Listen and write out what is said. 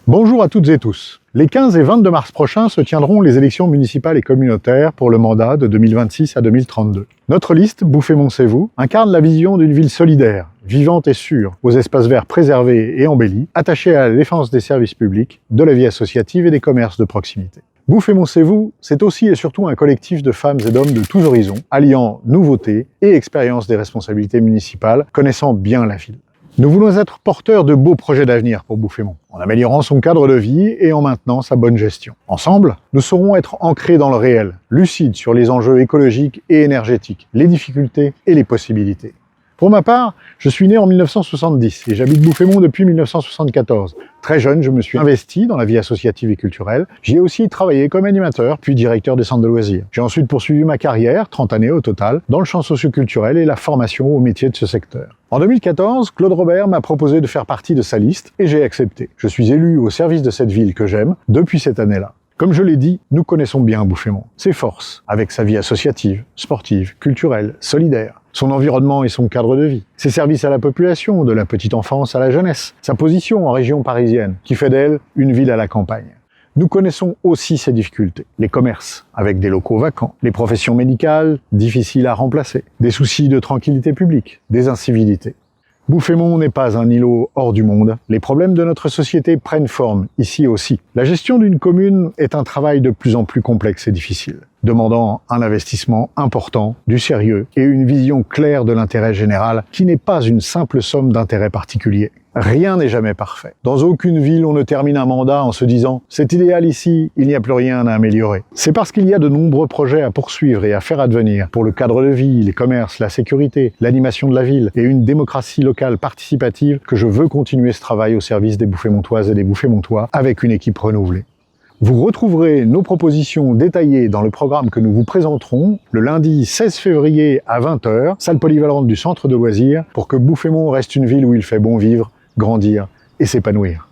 Bonjour à toutes et tous. Les 15 et 22 mars prochains se tiendront les élections municipales et communautaires pour le mandat de 2026 à 2032. Notre liste, Bouffémont-C'est-Vous, incarne la vision d'une ville solidaire, vivante et sûre, aux espaces verts préservés et embellis, attachée à la défense des services publics, de la vie associative et des commerces de proximité. Bouffémont-C'est-Vous, c'est aussi et surtout un collectif de femmes et d'hommes de tous horizons, alliant nouveauté et expérience des responsabilités municipales, connaissant bien la ville. Nous voulons être porteurs de beaux projets d'avenir pour Bouffémont, en améliorant son cadre de vie et en maintenant sa bonne gestion. Ensemble, nous saurons être ancrés dans le réel, lucides sur les enjeux écologiques et énergétiques, les difficultés et les possibilités. Pour ma part, je suis né en 1970 et j'habite Bouffémont depuis 1974. Très jeune, je me suis investi dans la vie associative et culturelle. J'y ai aussi travaillé comme animateur, puis directeur des centres de loisirs. J'ai ensuite poursuivi ma carrière, 30 années au total, dans le champ socioculturel et la formation au métier de ce secteur. En 2014, Claude Robert m'a proposé de faire partie de sa liste et j'ai accepté. Je suis élu au service de cette ville que j'aime depuis cette année-là. Comme je l'ai dit, nous connaissons bien Bouffémont, ses forces, avec sa vie associative, sportive, culturelle, solidaire, son environnement et son cadre de vie, ses services à la population, de la petite enfance à la jeunesse, sa position en région parisienne, qui fait d'elle une ville à la campagne. Nous connaissons aussi ses difficultés, les commerces, avec des locaux vacants, les professions médicales, difficiles à remplacer, des soucis de tranquillité publique, des incivilités. Bouffémont n'est pas un îlot hors du monde. Les problèmes de notre société prennent forme, ici aussi. La gestion d'une commune est un travail de plus en plus complexe et difficile, demandant un investissement important, du sérieux et une vision claire de l'intérêt général qui n'est pas une simple somme d'intérêts particuliers. Rien n'est jamais parfait. Dans aucune ville, on ne termine un mandat en se disant « c'est idéal ici, il n'y a plus rien à améliorer ». C'est parce qu'il y a de nombreux projets à poursuivre et à faire advenir pour le cadre de vie, les commerces, la sécurité, l'animation de la ville et une démocratie locale participative que je veux continuer ce travail au service des Bouffémontoises et des Bouffémontois avec une équipe renouvelée. Vous retrouverez nos propositions détaillées dans le programme que nous vous présenterons le lundi 16 février à 20h, salle polyvalente du centre de loisirs, pour que Bouffémont reste une ville où il fait bon vivre, grandir et s'épanouir.